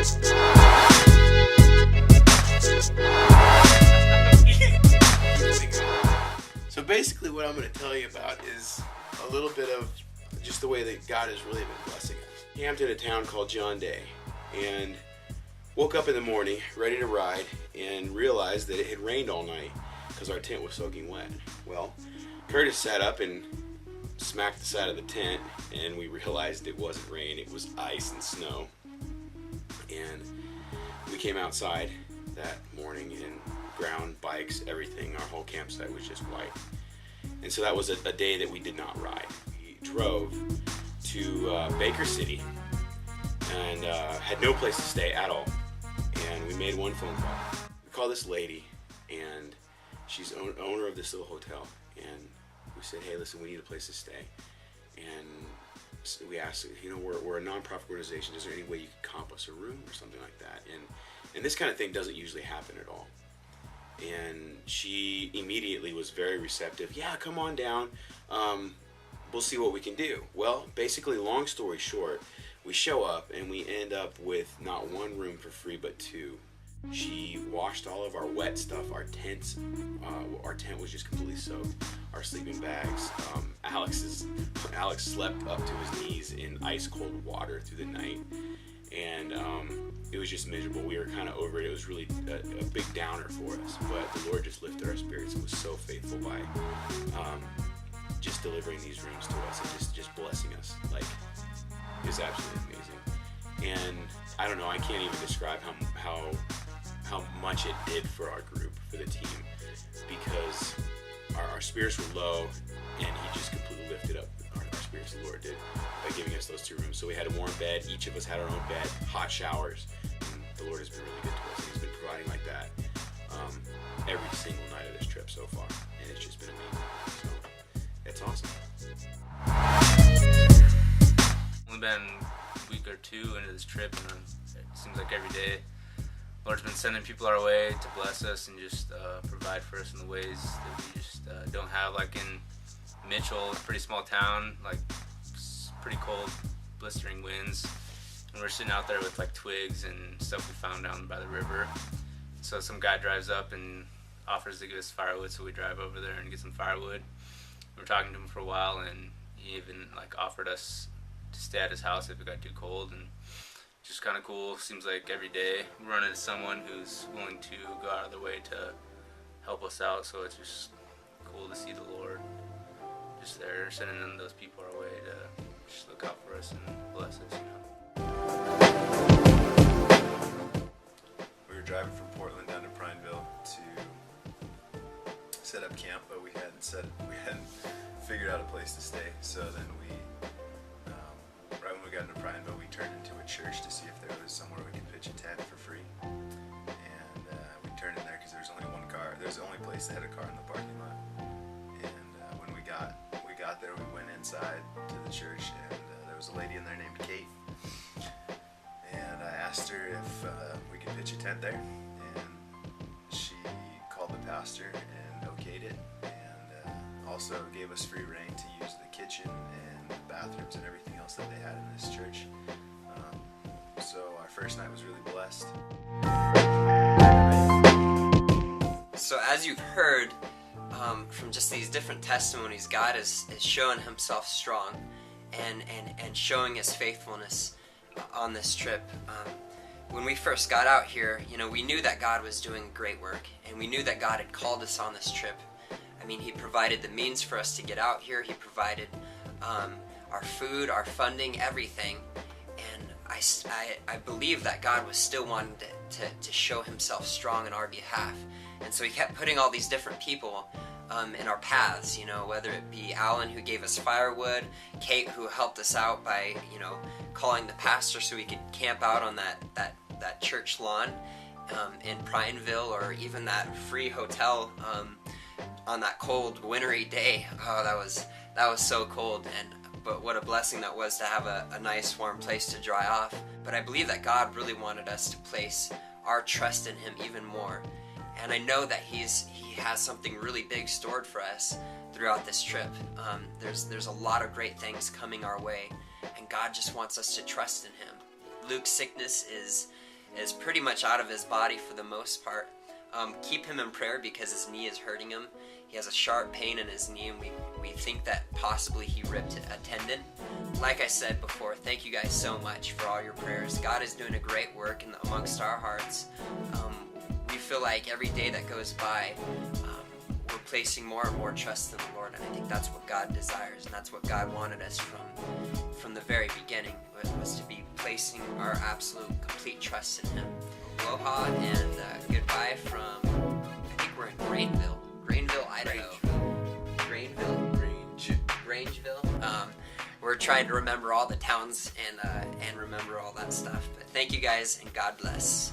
So basically what I'm going to tell you about is a little bit of just the way that God has really been blessing us. Camped in a town called John Day and woke up in the morning ready to ride and realized that it had rained all night because our tent was soaking wet. Well, Curtis sat up and smacked the side of the tent and we realized it wasn't rain, it was ice and snow. And we came outside that morning and ground, bikes, everything, our whole campsite was just white. And so that was a day that we did not ride. We drove to Baker City and had no place to stay at all. And we made one phone call. We called this lady and she's owner of this little hotel. And we said, hey, listen, we need a place to stay. And so we asked, we're a nonprofit organization. Is there any way you could comp us a room or something like that? And this kind of thing doesn't usually happen at all. And she immediately was very receptive. Yeah, come on down. We'll see what we can do. Well, basically, long story short, we show up and we end up with not one room for free, but two. She washed all of our wet stuff, our tents. Our tent was just completely soaked. Our sleeping bags. Alex slept up to his knees in ice cold water through the night. And it was just miserable. We were kind of over it. It was really a big downer for us. But the Lord just lifted our spirits and was so faithful by just delivering these rooms to us and just blessing us. Like, it was absolutely amazing. And I don't know, I can't even describe how much it did for our group, for the team, because our spirits were low and he just completely lifted up our spirits, the Lord did, by giving us those two rooms. So we had a warm bed, each of us had our own bed, hot showers, and the Lord has been really good to us, and he's been providing like that every single night of this trip so far, and it's just been amazing. So it's awesome. We've been a week or two into this trip, and it seems like every day Lord's been sending people our way to bless us and just provide for us in the ways that we just don't have. Like in Mitchell, a pretty small town, like pretty cold, blistering winds, and we're sitting out there with like twigs and stuff we found down by the river. So some guy drives up and offers to give us firewood, so we drive over there and get some firewood. We're talking to him for a while, and he even like offered us to stay at his house if it got too cold, and just kind of cool. Seems like every day we run into someone who's willing to go out of their way to help us out, so it's just cool to see the Lord just there sending in those people our way to just look out for us and bless us, We were driving from Portland down to Prineville to set up camp, but we hadn't figured out a place to stay. So then right when we got into Prineville, we turned into a church to see if there was somewhere we could pitch a tent for free. And we turned in there because there was only one car. There was the only place that had a car in the parking lot. And when we got there, we went inside to the church, and there was a lady in there named Kate. And I asked her if we could pitch a tent there, and she called the pastor and okayed it, and also gave us free reign to use the kitchen and the bathrooms and everything else that they had in this church. So our first night was really blessed. So as you've heard from just these different testimonies, God is showing himself strong and showing his faithfulness on this trip. When we first got out here, we knew that God was doing great work, and we knew that God had called us on this trip. I mean, he provided the means for us to get out here. He provided our food, our funding, everything. And I believe that God was still wanting to show himself strong on our behalf. And so he kept putting all these different people in our paths, whether it be Alan, who gave us firewood, Kate, who helped us out by, calling the pastor so we could camp out on that church lawn in Prineville, or even that free hotel on that cold, wintry day. Oh, that was so cold, but what a blessing that was to have a nice, warm place to dry off. But I believe that God really wanted us to place our trust in him even more. And I know that he has something really big stored for us throughout this trip. There's a lot of great things coming our way, and God just wants us to trust in him. Luke's sickness is pretty much out of his body for the most part. Keep him in prayer because his knee is hurting him. He has a sharp pain in his knee, and we think that possibly he ripped a tendon. Like I said before, thank you guys so much for all your prayers. God is doing a great work amongst our hearts. We feel like every day that goes by, we're placing more and more trust in the Lord, and I think that's what God desires, and that's what God wanted us from the very beginning, was to be placing our absolute, complete trust in Him. Aloha and goodbye from, I think we're in Grangeville, Idaho. Grangeville. We're trying to remember all the towns and remember all that stuff. But thank you guys, and God bless.